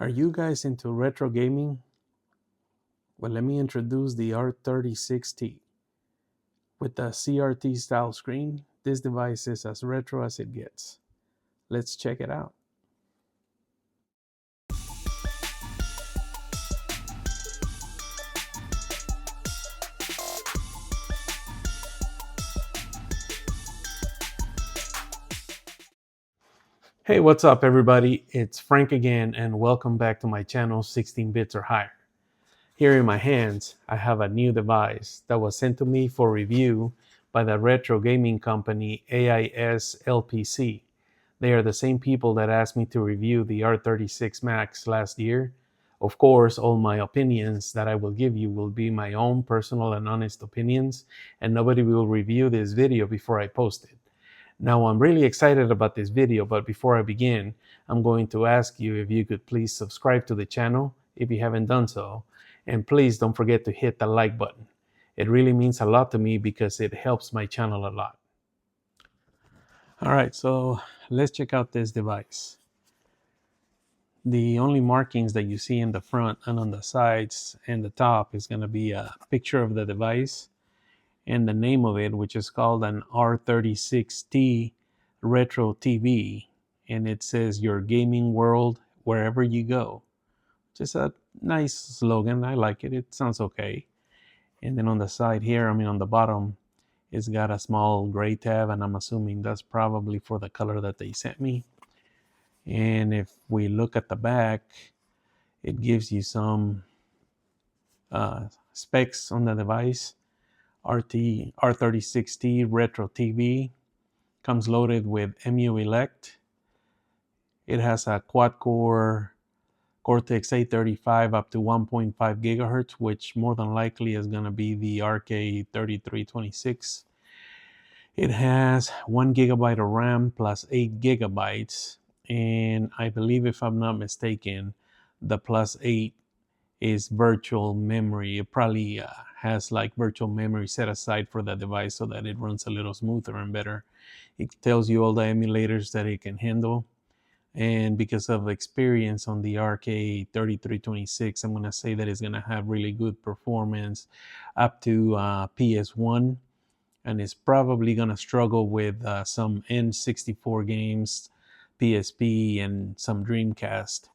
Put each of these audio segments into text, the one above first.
Are you guys into retro gaming? Well, let me introduce the R36T. With the CRT style screen, this device is as retro as it gets. Let's check it out. Hey, what's up everybody? It's Frank again and welcome back to my channel 16 bits or higher. Here in my hands, I have a new device that was sent to me for review by the retro gaming company AISLPC. They are the same people that asked me to review the R36 Max last year. Of course, all my opinions that I will give you will be my own personal and honest opinions, and nobody will review this video before I post it. Now, I'm really excited about this video, but before I begin, I'm going to ask you if you could please subscribe to the channel if you haven't done so, and please don't forget to hit the like button. It really means a lot to me because it helps my channel a lot. All right, so let's check out this device. The only markings that you see in the front and on the sides and the top is going to be a picture of the device and the name of it, which is called an R36T Retro TV. And it says your gaming world wherever you go. Just a nice slogan. I like it. It sounds okay. And then on the side here, on the bottom, it's got a small gray tab, and I'm assuming that's probably for the color that they sent me. And if we look at the back, it gives you some specs on the device. R36T Retro TV comes loaded with Emulation. It has a quad-core Cortex A35 up to 1.5 gigahertz, which more than likely is going to be the RK3326. It has 1 gigabyte of RAM plus 8 gigabytes. And I believe, if I'm not mistaken, the plus 8 is virtual memory. It probably has like virtual memory set aside for the device so that it runs a little smoother and better. It tells you all the emulators that it can handle. And because of experience on the RK3326, I'm going to say that it's going to have really good performance up to PS1. And it's probably going to struggle with some N64 games, PSP, and some Dreamcast.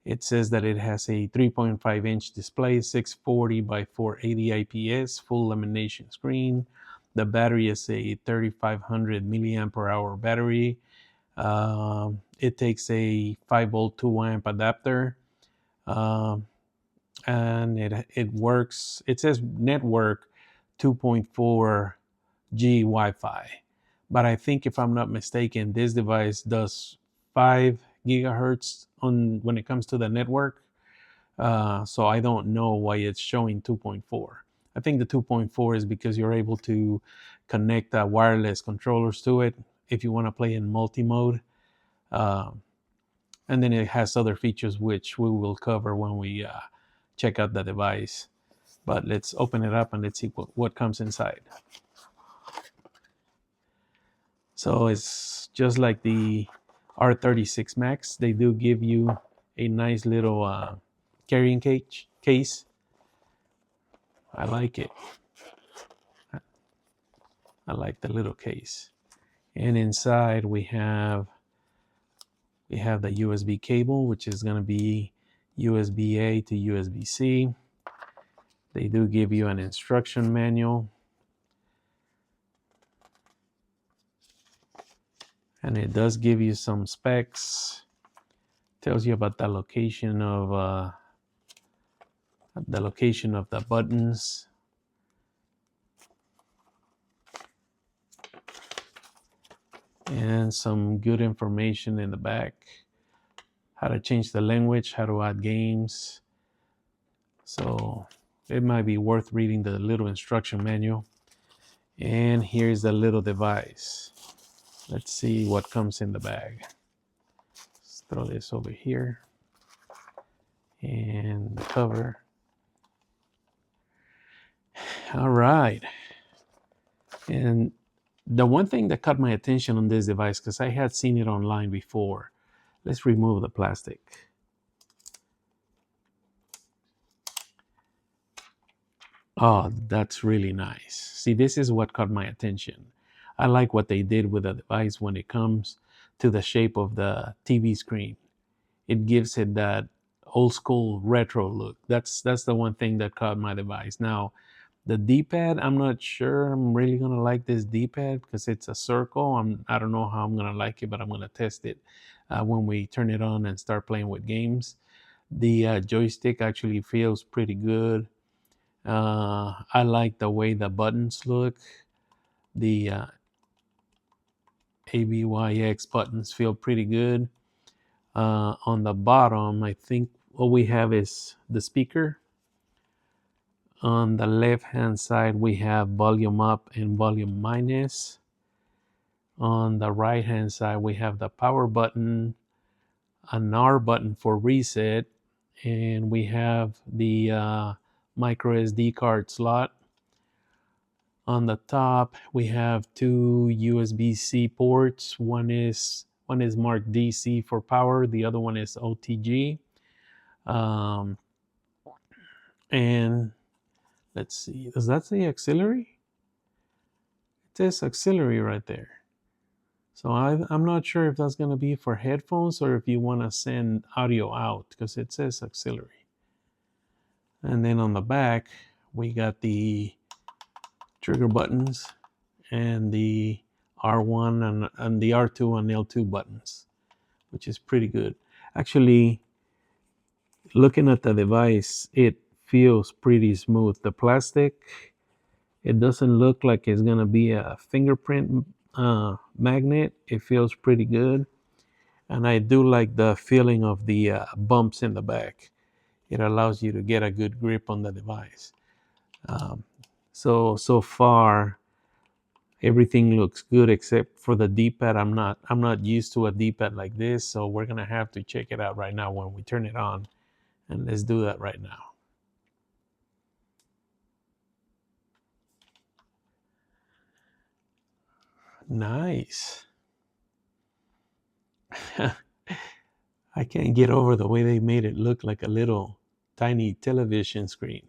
It says that it has a 3.5-inch display, 640 by 480 IPS, full lamination screen. The battery is a 3500 milliamp per hour battery. It takes a 5-volt 2-amp adapter. And it works. It says network 2.4G Wi-Fi. But I think, if I'm not mistaken, this device does 5 gigahertz when it comes to the network. So I don't know why it's showing 2.4. I think the 2.4 is because you're able to connect wireless controllers to it if you want to play in multi-mode. And then it has other features which we will cover when we check out the device. But let's open it up and let's see what comes inside. So it's just like the R36 Max. They do give you a nice little carrying case. I like it. I like the little case. And inside we have the USB cable, which is going to be USB-A to USB-C. They do give you an instruction manual. And it does give you some specs. Tells you about the location of the buttons. And some good information in the back. How to change the language, how to add games. So it might be worth reading the little instruction manual. And here's the little device. Let's see what comes in the bag. Let's throw this over here. And the cover. All right. And the one thing that caught my attention on this device, because I had seen it online before. Let's remove the plastic. Oh, that's really nice. See, this is what caught my attention. I like what they did with the device when it comes to the shape of the TV screen. It gives it that old school retro look. That's the one thing that caught my device. Now, the D-pad, I'm not sure I'm really gonna like this D-pad because it's a circle. I don't know how I'm gonna like it, but I'm gonna test it when we turn it on and start playing with games. The joystick actually feels pretty good. I like the way the buttons look. The ABYX buttons feel pretty good. On the bottom, I think what we have is the speaker. On the left hand side, we have volume up and volume minus. On the right hand side, we have the power button, an R button for reset, and we have the micro SD card slot. On the top, we have two USB-C ports. One is marked DC for power. The other one is OTG. And let's see, does that say auxiliary? It says auxiliary right there. So I'm not sure if that's going to be for headphones or if you want to send audio out because it says auxiliary. And then on the back, we got the trigger buttons and the R1 and the R2 and L2 buttons, which is pretty good. Actually, looking at the device, it feels pretty smooth. The plastic, it doesn't look like it's gonna be a fingerprint magnet. It feels pretty good. And I do like the feeling of the bumps in the back. It allows you to get a good grip on the device. So far, everything looks good except for the D-pad. I'm not used to a D-pad like this, so we're gonna have to check it out right now when we turn it on. And let's do that right now. Nice. I can't get over the way they made it look like a little tiny television screen.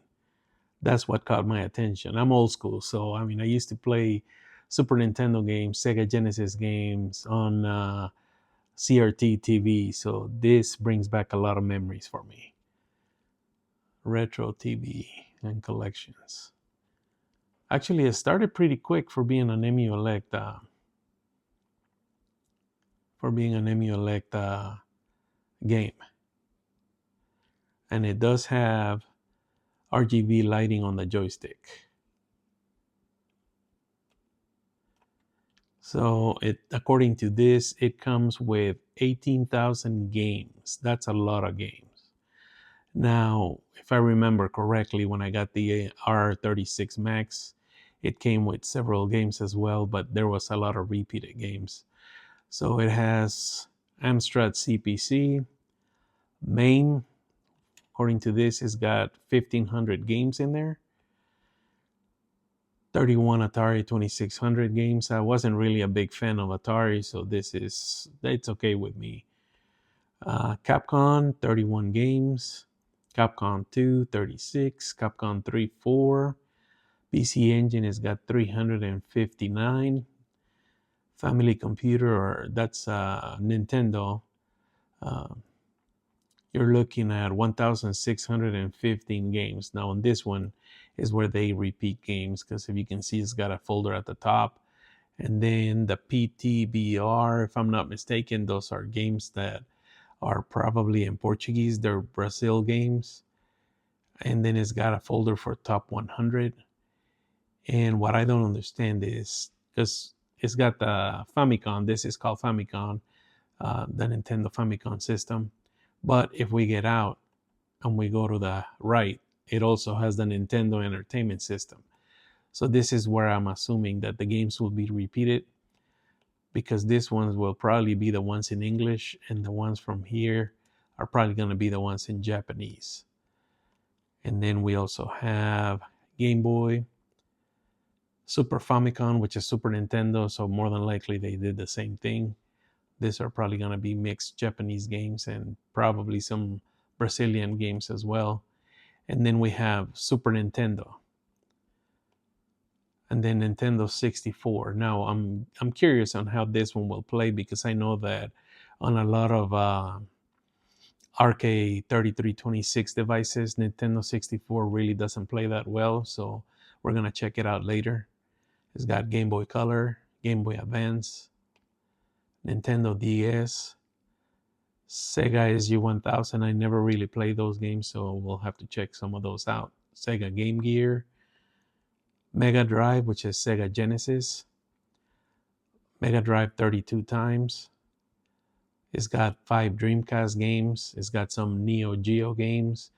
That's what caught my attention. I'm old school, so I mean, I used to play Super Nintendo games, Sega Genesis games on CRT TV, so this brings back a lot of memories for me. Retro TV and collections. Actually, it started pretty quick for being an Emulate game, and it does have RGB lighting on the joystick. So according to this, it comes with 18,000 games. That's a lot of games. Now, if I remember correctly, when I got the R36 Max, it came with several games as well, but there was a lot of repeated games. So it has Amstrad CPC, MAME. According to this, it's got 1,500 games in there. 31 Atari 2600 games. I wasn't really a big fan of Atari, so it's okay with me. Capcom 31 games, Capcom 2 36, Capcom 3 4. PC Engine has got 359. Family Computer, or that's Nintendo, you're looking at 1,615 games. Now on this one is where they repeat games, because if you can see, it's got a folder at the top. And then the PTBR, if I'm not mistaken, those are games that are probably in Portuguese. They're Brazil games. And then it's got a folder for top 100. And what I don't understand is, because it's got the Famicom, this is called Famicom, the Nintendo Famicom system. But if we get out and we go to the right, it also has the Nintendo Entertainment System. So this is where I'm assuming that the games will be repeated, because these ones will probably be the ones in English, and the ones from here are probably going to be the ones in Japanese. And then we also have Game Boy, Super Famicom, which is Super Nintendo, so more than likely they did the same thing. These are probably going to be mixed Japanese games and probably some Brazilian games as well. And then we have Super Nintendo. and then Nintendo 64. Now I'm curious on how this one will play, because I know that on a lot of RK3326 devices, Nintendo 64 really doesn't play that well. So we're gonna check it out later. It's got Game Boy Color, Game Boy Advance, Nintendo DS, Sega SU-1000. I never really played those games, so we'll have to check some of those out. Sega Game Gear, Mega Drive, which is Sega Genesis, Mega Drive 32 times. It's got 5 Dreamcast games. It's got some Neo Geo games,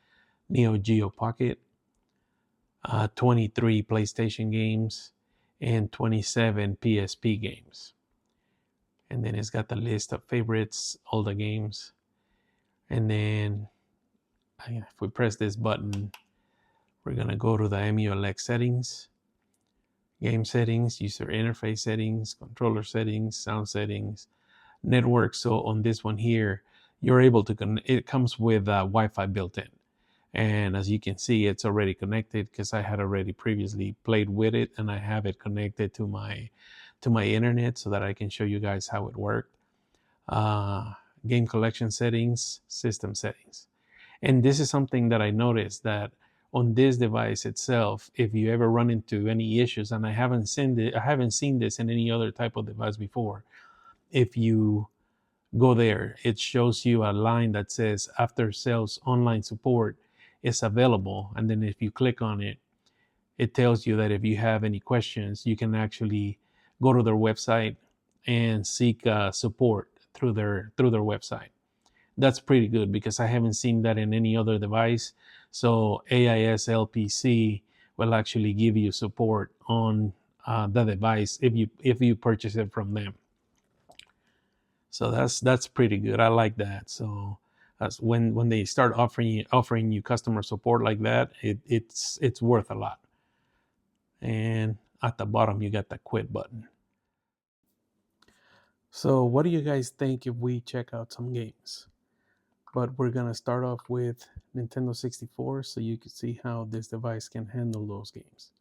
Neo Geo Pocket, 23 PlayStation games, and 27 PSP games. And then it's got the list of favorites, all the games. And then if we press this button, we're gonna go to the Emulation settings, game settings, user interface settings, controller settings, sound settings, network. So on this one here, you're able to it comes with Wi-Fi built in. And as you can see, it's already connected because I had already previously played with it, and I have it connected to my internet so that I can show you guys how it worked. Game collection settings, system settings. And this is something that I noticed, that on this device itself, if you ever run into any issues, and I haven't seen this in any other type of device before, if you go there, it shows you a line that says after sales online support is available. And then if you click on it, it tells you that if you have any questions, you can actually go to their website and seek support through their website. That's pretty good, because I haven't seen that in any other device. So AISLPC will actually give you support on the device if you purchase it from them. So that's pretty good. I like that. So as when they start offering you customer support like that, it's worth a lot. And at the bottom, you got the quit button. So what do you guys think if we check out some games? But we're gonna start off with Nintendo 64, so you can see how this device can handle those games.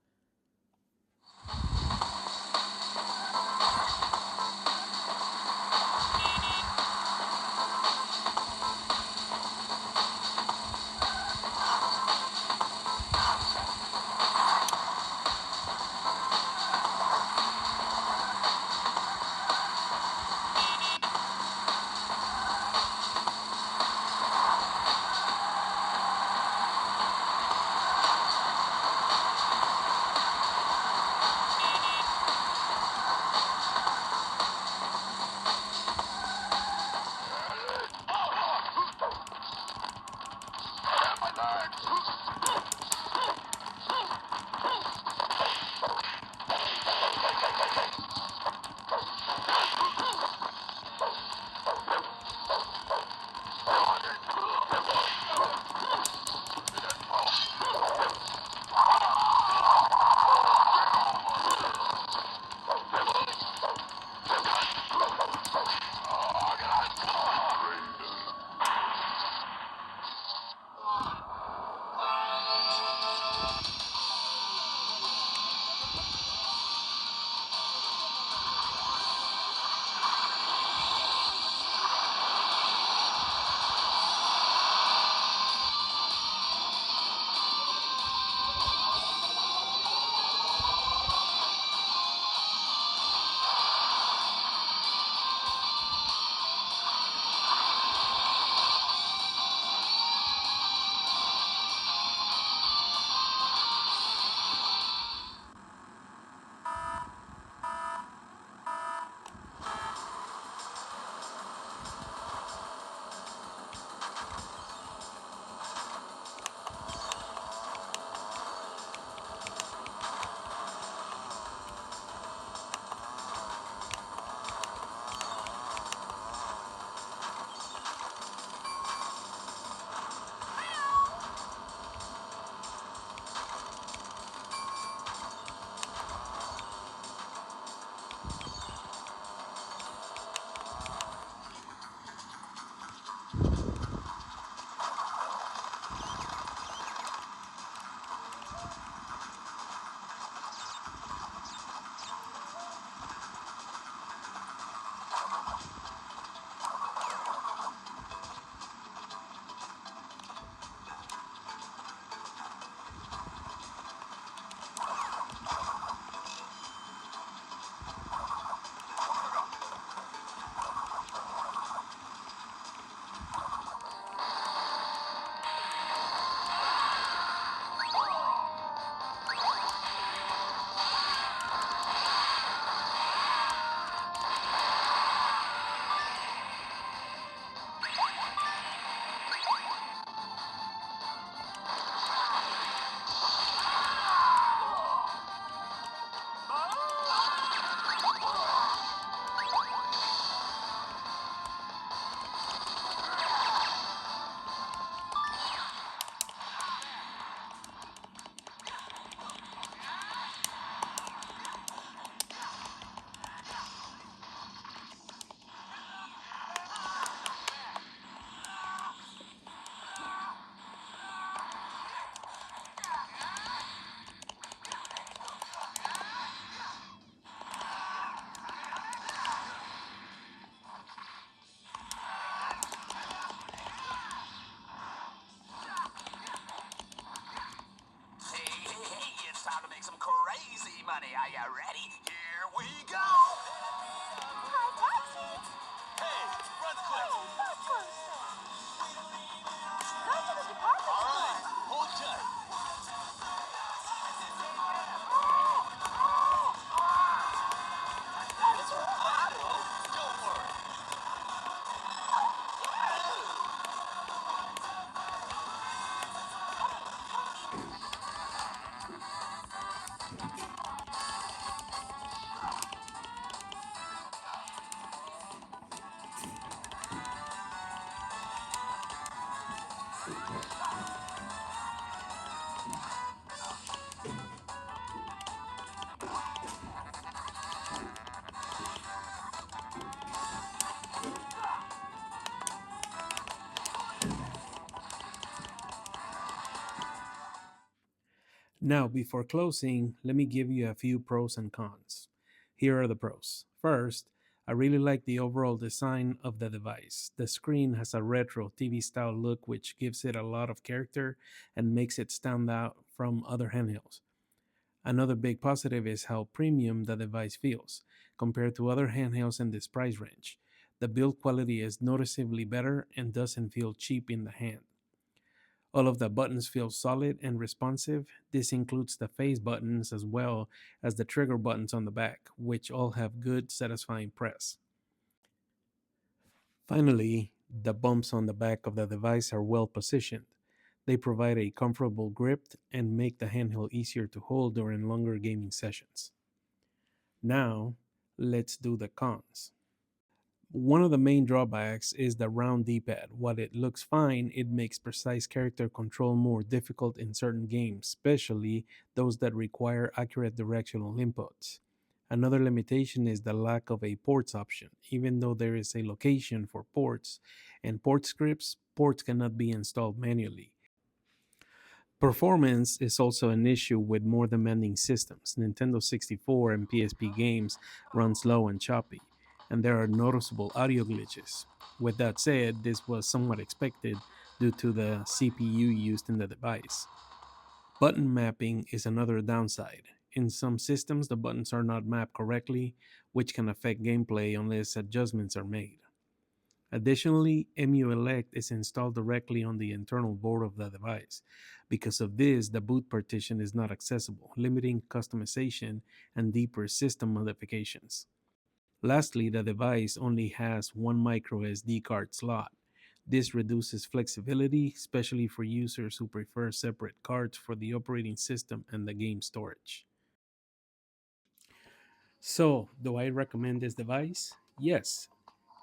Now, before closing, let me give you a few pros and cons. Here are the pros. First, I really like the overall design of the device. The screen has a retro TV style look which gives it a lot of character and makes it stand out from other handhelds. Another big positive is how premium the device feels compared to other handhelds in this price range. The build quality is noticeably better and doesn't feel cheap in the hand. All of the buttons feel solid and responsive. This includes the face buttons as well as the trigger buttons on the back, which all have good, satisfying press. Finally, the bumps on the back of the device are well positioned. They provide a comfortable grip and make the handheld easier to hold during longer gaming sessions. Now, let's do the cons. One of the main drawbacks is the round D-pad. While it looks fine, it makes precise character control more difficult in certain games, especially those that require accurate directional inputs. Another limitation is the lack of a ports option. Even though there is a location for ports and port scripts, ports cannot be installed manually. Performance is also an issue with more demanding systems. Nintendo 64 and PSP games run slow and choppy, and there are noticeable audio glitches. With that said, this was somewhat expected due to the CPU used in the device. Button mapping is another downside. In some systems, the buttons are not mapped correctly, which can affect gameplay unless adjustments are made. Additionally, Emulate is installed directly on the internal board of the device. Because of this, the boot partition is not accessible, limiting customization and deeper system modifications. Lastly, the device only has one micro SD card slot. This reduces flexibility, especially for users who prefer separate cards for the operating system and the game storage. So, do I recommend this device? Yes,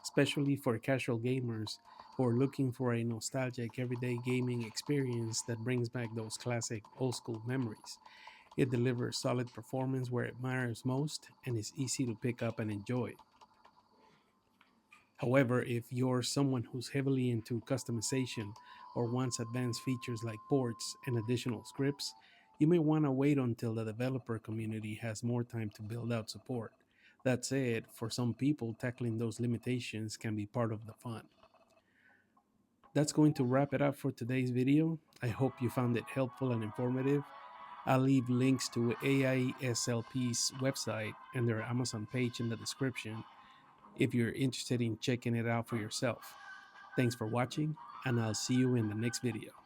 especially for casual gamers who are looking for a nostalgic everyday gaming experience that brings back those classic old school memories. It delivers solid performance where it matters most and is easy to pick up and enjoy. However, if you're someone who's heavily into customization or wants advanced features like ports and additional scripts, you may want to wait until the developer community has more time to build out support. That said, for some people, tackling those limitations can be part of the fun. That's going to wrap it up for today's video. I hope you found it helpful and informative. I'll leave links to AISLP's website and their Amazon page in the description if you're interested in checking it out for yourself. Thanks for watching, and I'll see you in the next video.